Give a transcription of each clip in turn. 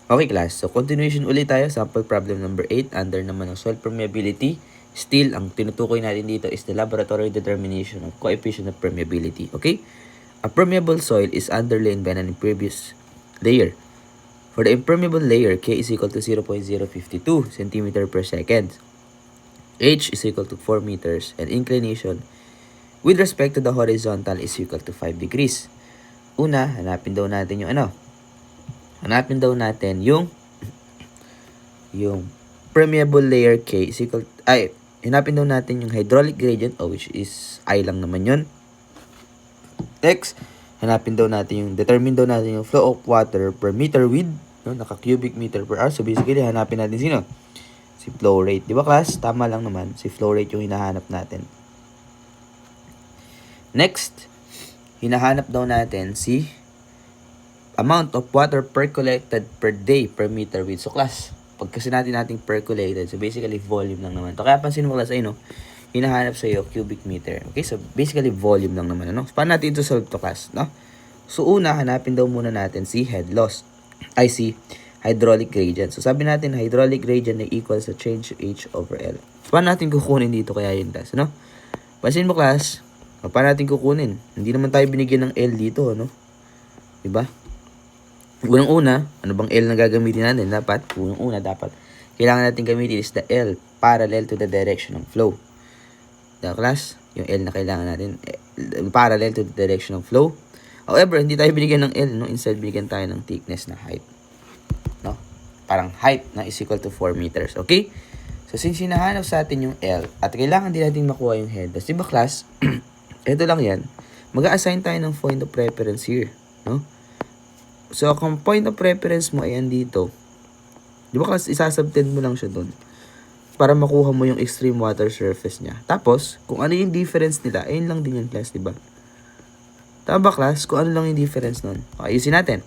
Okay class, so continuation ulit tayo. Sample problem number 8 under naman ng soil permeability. Still, ang tinutukoy natin dito is the laboratory determination of coefficient of permeability. Okay? A permeable soil is underlain by an impervious layer. For the impermeable layer, K is equal to 0.052 cm per second. H is equal to 4 meters and inclination with respect to the horizontal is equal to 5 degrees. Una, hanapin daw natin yung yung permeable layer K is equal hanapin daw natin yung hydraulic gradient which is I lang naman yun. Next, determine daw natin yung flow of water per meter width, no, naka-cubic meter per hour. So basically, hanapin natin sino? Si flow rate. Di ba class? Tama lang naman. Si flow rate yung hinahanap natin. Next, hinahanap daw natin si amount of water percolated per day per meter width. So class, pag kasi nating percolated, so basically volume lang naman. To kaya pansin mo class, hinahanap sa iyo cubic meter. Okay? So basically volume lang naman, ano? So, paano natin ito solve to class, no? So una, hanapin daw muna natin si head loss. Si hydraulic gradient. So sabi natin hydraulic gradient ay equal sa change H over L. So, paano natin kukunin dito kaya yun class, no? Pansin mo class, paano natin kukunin? Hindi naman tayo binigyan ng L dito, no? Diba? Unang-una, ano bang L na gagamitin natin? Dapat kailangan natin gamitin is the L parallel to the direction of flow. The class, yung L na kailangan natin parallel to the direction of flow. However, hindi tayo binigyan ng L, no? Instead, binigyan tayo ng thickness na height. No? Parang height na is equal to 4 meters. Okay? So, since hinahanap sa atin yung L at kailangan din natin makuha yung head, diba class? Ito lang yan. Mag-a-assign tayo ng point of reference here. No? So, kung point of reference mo ay andito, di ba kasi isasubtend mo lang siya doon para makuha mo yung extreme water surface niya. Tapos, kung ano yung difference nila, ayun lang din yung class, di ba? Tama ba class? Kung ano lang yung difference nun. Okay, ayusin natin.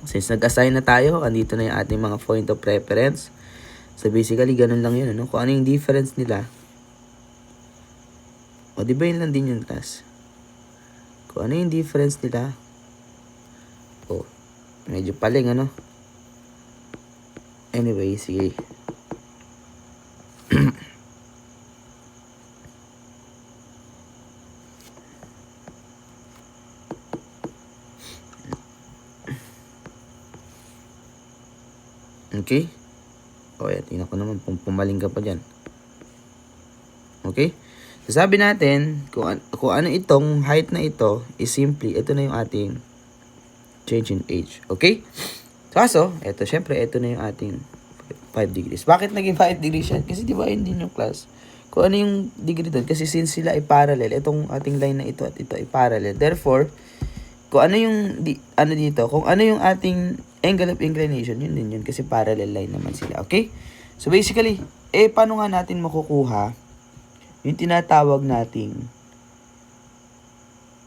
Since nag-assign na tayo, andito na yung ating mga point of reference. So, basically, ganun lang yun. Ano? Kung ano yung difference nila, o di ba yun lang din yung class? Kung ano yung difference nila, medyo paling, ano? Anyway, sige. Okay? Yan, tingnan ko naman, pumaling ka pa dyan. Okay? So, sabi natin, kung ano itong height na ito, is simply, ito na yung ating change in age. Okay? Kaso, syempre, ito na yung ating 5 degrees. Bakit naging 5 degrees yan? Kasi di ba yun din yung class? Kung ano yung degree doon. Kasi since sila ay parallel, itong ating line na ito at ito ay parallel. Therefore, kung ano yung, kung ano yung ating angle of inclination, yun din yun. Kasi parallel line naman sila. Okay? So basically, paano nga natin makukuha yung tinatawag nating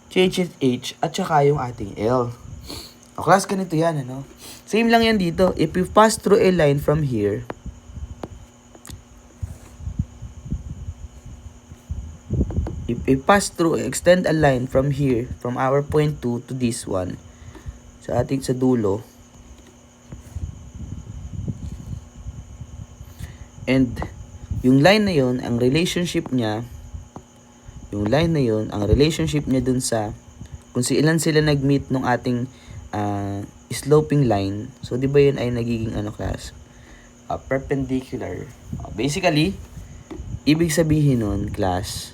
change in H at saka yung ating L? O class, ganito yan, ano? Same lang yan dito. If you pass through a line from here, extend a line from here, from our point 2 to this one, sa dulo, and yung line na yun, ang relationship niya dun sa, kung ilan sila nag-meet nung ating sloping line. So, di ba yun ay nagiging class? Perpendicular. Basically, ibig sabihin nun, class,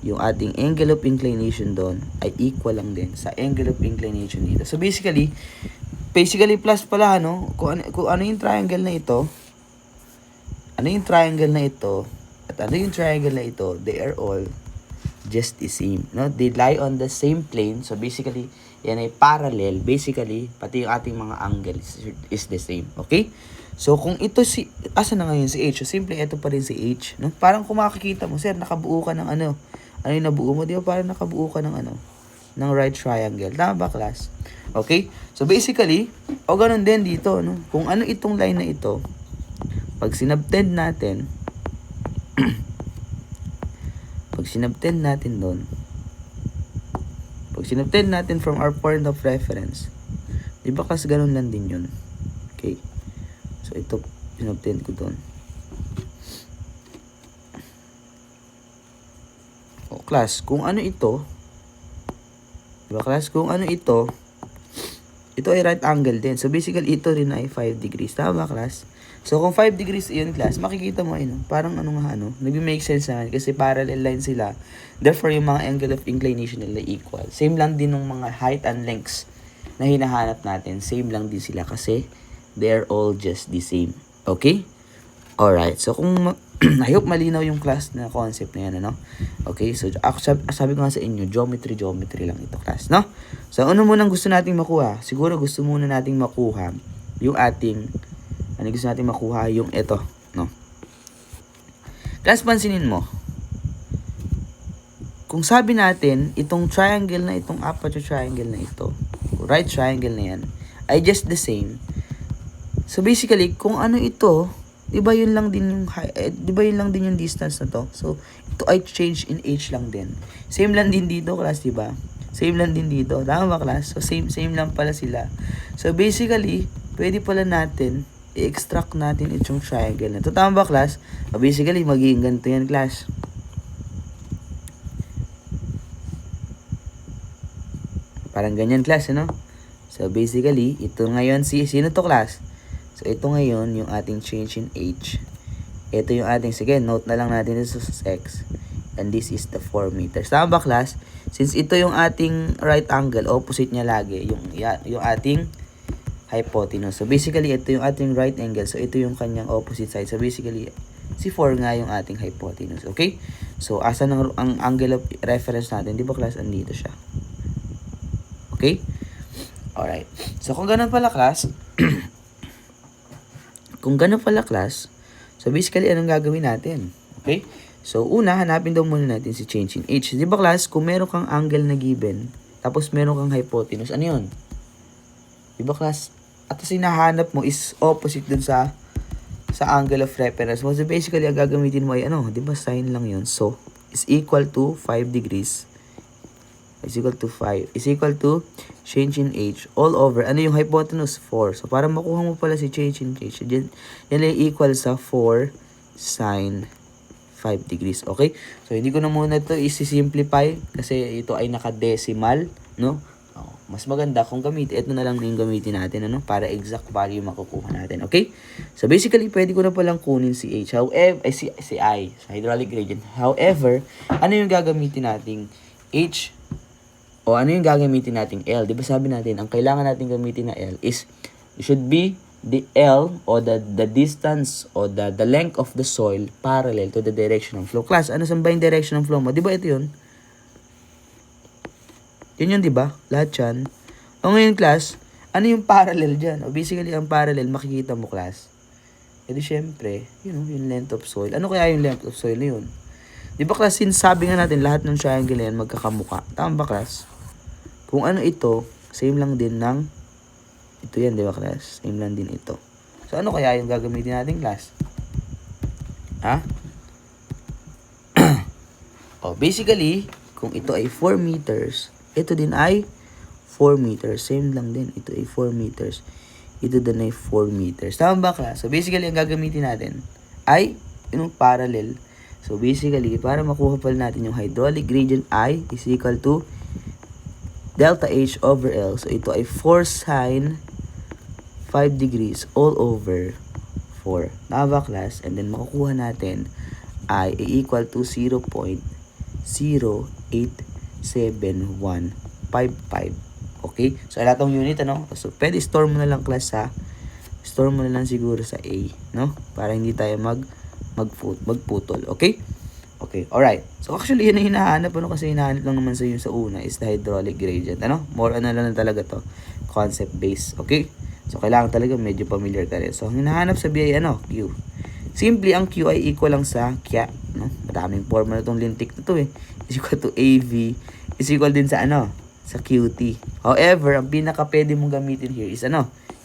yung ating angle of inclination doon ay equal lang din sa angle of inclination dito. So, basically plus pala, no? Kung ano yung triangle na ito, at ano yung triangle na ito, they are all just the same, no? They lie on the same plane. So basically, yan ay parallel. Basically, pati yung ating mga angle is the same. Okay? So kung ito asa na ngayon si H? So simple, ito pa rin si H, no? Parang kung makikita mo, sir, nakabuo ka ng ano yung nabuo mo? Di ba parang nakabuo ka ng ng right triangle. Tama ba, class? Okay? So basically, ganun din dito, no? Kung ano itong line na ito, pag sinubtend natin doon, pag sinubtend natin from our point of reference, di ba kasi ganun lang din yun? Okay. So, ito, pinobtain ko doon. O, class, kung ano ito, diba, class, kung ano ito ay right angle din. So, basically, ito rin ay 5 degrees. Tama ba, class? So, kung 5 degrees yun, class, makikita mo, parang nag-make sense naman kasi parallel line sila. Therefore, yung mga angle of inclination nila equal. Same lang din ng mga height and lengths na hinahanap natin. Same lang din sila kasi they're all just the same. Okay? Alright. So, kung I hope malinaw yung class na concept na yan, Okay, so sabi ko nga sa inyo, geometry lang ito, class, no? So, ano munang gusto nating makuha? Siguro gusto muna nating makuha yung ating, gusto nating makuha yung ito, no? Class, pansinin mo. Kung sabi natin, itong triangle na itong aperture triangle na ito, right triangle na yan, ay just the same. So, basically, kung ano ito, diba yun lang din yung distance na to. So, ito ay change in h lang din. Same lang din dito, class, diba? Same lang din dito. Tama ba, class? So, same lang pala sila. So, basically, pwede pala natin i-extract natin itong triangle na ito. Tama ba, class? So, basically, magiging ganito yan, class. Parang ganyan, class, So, basically, ito ngayon, sino to, class? So, ito ngayon, yung ating change in h. Ito yung ating, sige, note na lang natin this is x. And this is the 4 meters. Tama ba, class? Since ito yung ating right angle, opposite niya lagi, yung ating hypotenuse. So, basically, ito yung ating right angle. So, ito yung kanyang opposite side. So, basically, si 4 nga yung ating hypotenuse. Okay? So, asan ang angle of reference natin? Di ba, class? Andito siya. Okay? Alright. So, kung ganun pala, class, so basically, anong gagawin natin? Okay? So, una, hanapin daw muna natin si change in h. Di ba, class, kung meron kang angle na given, tapos meron kang hypotenuse, ano yun? Di ba, class? At sinahanap mo is opposite dun sa angle of reference mo. So, basically, ang gagamitin mo ay, di ba, sine lang yun. So, is equal to 5 degrees. Is equal to change in h all over. Ano yung hypotenuse? 4. So, para makuha mo pala si change in h, yan ay equal sa 4 sine 5 degrees. Okay? So, hindi ko na muna ito isi-simplify kasi ito ay naka-decimal, no? Mas maganda kung gamitin. Ito na lang yung gamitin natin, para exact value makukuha natin. Okay? So, basically, pwede ko na palang kunin si h. However, si I, sa hydraulic gradient. However, ano yung gagamitin nating h o ano yung gagamitin nating L? Di ba sabi natin, ang kailangan natin gamitin na L is, should be the L o the distance o the length of the soil parallel to the direction of flow. Class, ano saan ba yung direction of flow mo? Di ba ito yun? Yun, di ba? Lahat yan. O ngayon, class, ano yung parallel dyan? O basically, ang parallel, makikita mo, class. E di syempre, yung length of soil. Ano kaya yung length of soil na yun? Di ba, class, sabi nga natin, lahat ng triangle na yan magkakamuka. Tama ba, class? Kung ano ito, same lang din ng ito yan, di ba, class? Same lang din ito. So, ano kaya yung gagamitin natin, class? Ha? Basically, kung ito ay 4 meters, ito din ay 4 meters. Same lang din. Ito ay 4 meters. Ito din ay 4 meters. Tama ba, class? So, basically, ang gagamitin natin ay yung parallel. So, basically, para makuha pala natin yung hydraulic gradient I is equal to delta H over L. So, ito ay 4 sine 5 degrees all over 4. Tama ba, class? And then, makukuha natin ay equal to 0.0871155. Okay? So, lahat ng unit, So, pwede store mo na lang, class, store mo na lang siguro sa A, Para hindi tayo magputol. Okay? Okay, alright. So, actually, yun ang hinahanap, kasi hinahanap lang naman sa yun sa una is the hydraulic gradient, More lang talaga to. Concept-based, okay? So, kailangan talaga medyo familiar ka rin. So, ang hinahanap sa B ay, Q. Simply, ang Q ay equal lang sa kya, Madaming formula na itong lintik na to, Is equal to AV, is equal din sa, sa QT. However, ang pinaka pwede mong gamitin here is,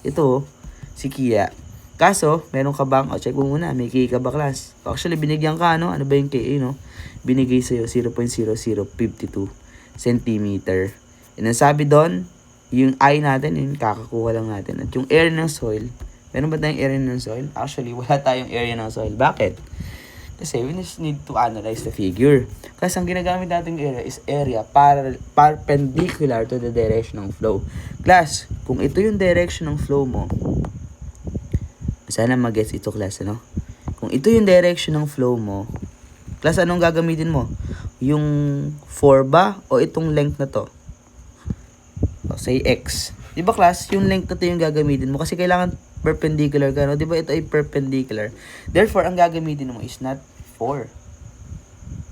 ito, si Kia. Kaso, meron ka bang, check mo muna, may KA ka ba, class? Actually, binigyan ka, ano ba yung KA, Binigay sa'yo, 0.0052 centimeter. And then sabi doon, yung I natin, yun, kakakuha lang natin. At yung air ng soil, Meron ba tayong area ng soil? Actually, wala tayong area ng soil. Bakit? Kasi we just need to analyze the figure. Kasi ang ginagamit nating area is area perpendicular to the direction ng flow. Class, kung ito yung direction ng flow mo, sana mag-gets ito, class, ano? Kung ito yung direction ng flow mo, class, anong gagamitin mo? Yung 4 ba o itong length na to? O, say x. Di ba, class, yung length na to yung gagamitin mo kasi kailangan perpendicular ka, no? Di ba ito ay perpendicular? Therefore, ang gagamitin mo is not 4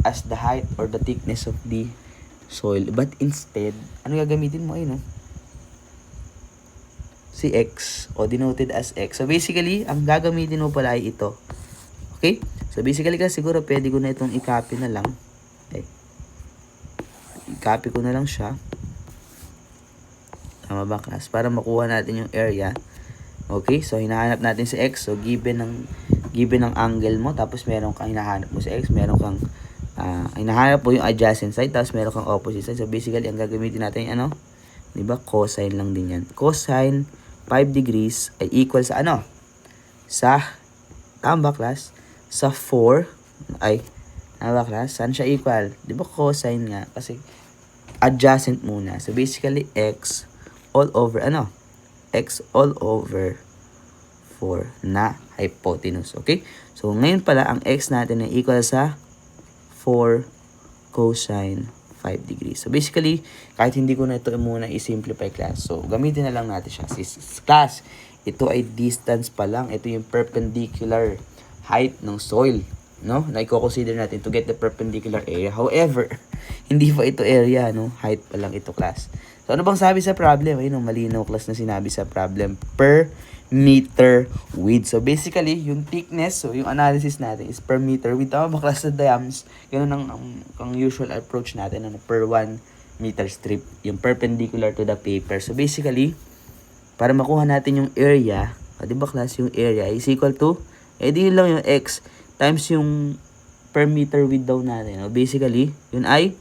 as the height or the thickness of the soil, but instead, ano gagamitin mo? Ay, no? Si x, o denoted as x. So, basically, ang gagamitin mo pala ay ito. Okay? So, basically, kasi siguro pwede ko na itong i-copy na lang. Okay. I-copy ko na lang siya. Tama ba, class? Para makuha natin yung area. Okay? So, hinahanap natin si x. So, given ng angle mo, tapos meron kang hinahanap mo si x, meron kang hinahanap mo yung adjacent side, tapos meron kang opposite side. So, basically, ang gagamitin natin yung ano? Diba? Cosine lang din yan. Cosine 5 degrees ay equal sa ano? Tama ba, class? Sa 4, tama ba, class? Saan siya equal? Diba cosine nga? Kasi adjacent muna. So, basically, x all over, x all over 4 na hypotenuse. Okay? So, ngayon pala, ang x natin ay equal sa 4 cosine 5 degrees. So, basically, kahit hindi ko na ito muna i-simplify, class. So, gamitin na lang natin siya. Class, ito ay distance pa lang. Ito yung perpendicular height ng soil, no? Na i-consider natin to get the perpendicular area. However, hindi pa ito area, no? Height pa lang ito, class. So, ano bang sabi sa problem? Ayun, malinaw, class, na sinabi sa problem. Per meter width. So, basically, yung thickness, so yung analysis natin is per meter width. Tama ba, class, sa diams? Ganun ang usual approach natin, per 1 meter strip. Yung perpendicular to the paper. So, basically, para makuha natin yung area, di ba, class, yung area is equal to, di lang yung x times yung per meter width daw natin. Basically, yun ay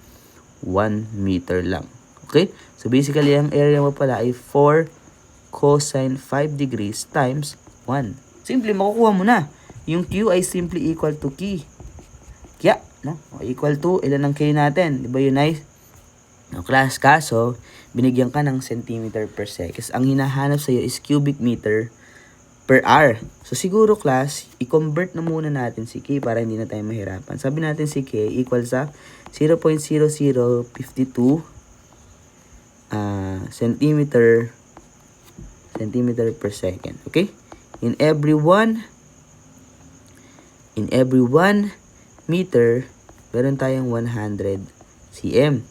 1 meter lang. Okay? So, basically, ang area mo pala ay 4 cosine 5 degrees times 1. Simple, makukuha mo na. Yung Q ay simply equal to K. Kaya, no? Equal to, ilan ang K natin? Di ba yun ay? No, class, kaso, binigyan ka ng centimeter per second. Ang hinahanap sa'yo is cubic meter per hour. So, siguro, class, i-convert na muna natin si K para hindi na tayo mahirapan. Sabi natin si K equal sa 0.0052 centimeter per second. Okay? In every 1 meter, meron tayong 100 cm.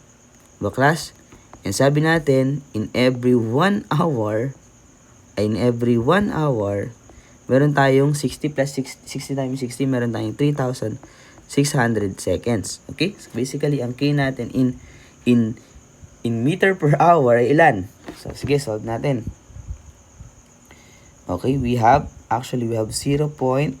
Ba, class? And sabi natin, in every 1 hour, meron tayong 60 plus 60 times 60, meron tayong 3,600 seconds. Okay? So, basically, ang K natin in meter per hour ay ilan? So, sige, solve natin. Okay, we have 0.01875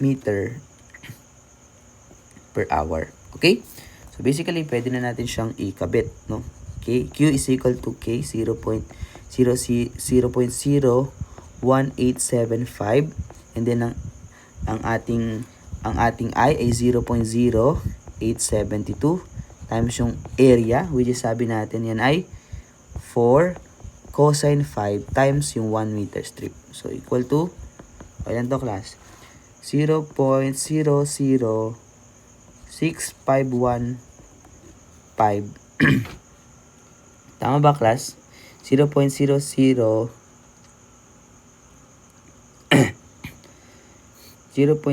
meter per hour. Okay? So, basically, pwede na natin siyang ikabit, no? Okay, Q is equal to K 0.01875, and then ang ating I ay 0.0872 times yung area, which is sabi natin yan ay 4 cosine 5 times yung 1 meter strip. So, equal to, ilan to, class? 0.006515. Tama ba, class? 0.00 cubic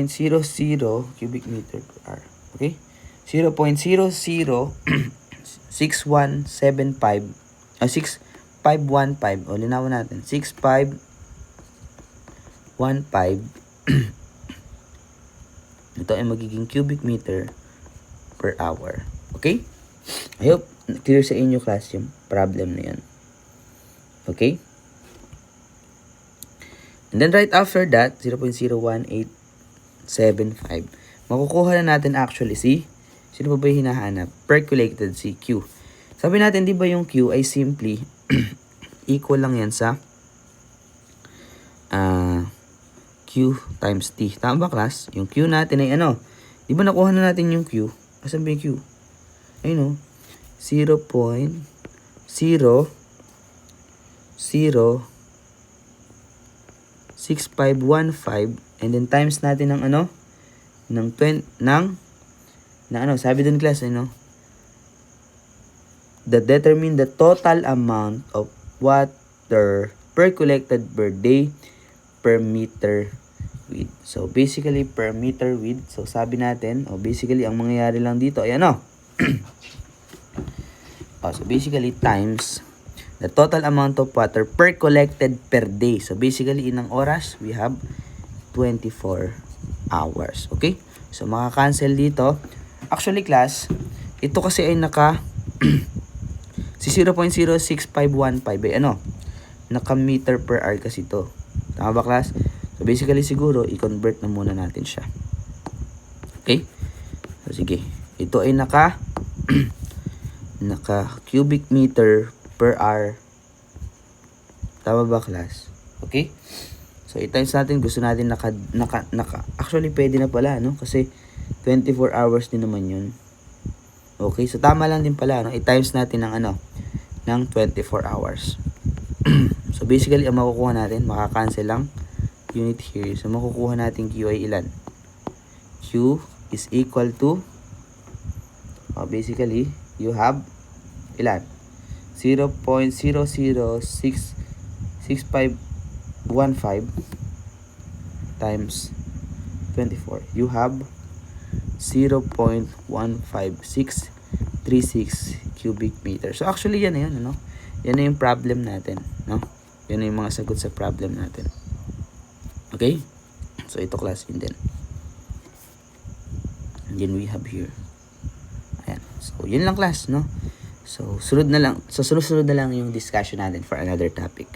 meter per hour. Okay? 0.006175 6515. O, linawin natin. 6515. Ito ay magiging cubic meter per hour. Okay? I hope clear sa inyo, class, yung problem na yan. Okay? And then right after that, 0.01875, makukuha na natin actually si Sino pa ba yung hinahanap? Percolated si Q. Sabi natin, di ba yung Q ay simply equal lang yan sa Q times T. Tama ba, class? Yung Q natin ay ano? Di ba nakuha na natin yung Q? Asan ba yung Q? Ayun o. 0.06515 and then times natin ng ano? Ng sabi dun class, determine the total amount of water percolated per day per meter width. So, basically, per meter width. So, sabi natin, basically, ang mangyayari lang dito ay ano? So, basically, times the total amount of water percolated per day. So, basically, inang oras, we have 24 hours. Okay? So, makakancel dito. Actually, class, ito kasi ay si 0.06515 ay naka meter per hour kasi ito. Tama ba, class? So, basically, siguro, i-convert na muna natin siya. Okay? So, sige. Ito ay naka cubic meter per hour. Tama ba, class? Okay? So, i-times natin. Gusto natin actually, pwede na pala, Kasi, 24 hours din naman yun. Okay? So, tama lang din pala, I-times natin ng 24 hours. So, basically, ang makukuha natin, makakancel lang unit here. So, makukuha natin Q ay ilan? Q is equal to, basically, you have ilan? 0.0066515 times 24. You have 0.15636 cubic meter. So, actually, yan na yun, Yan na yung problem natin, Yan na yung mga sagot sa problem natin. Okay? So, ito class yun din. And then we have here. Ayan. So, yun lang class, So, sunod na lang yung discussion natin for another topic.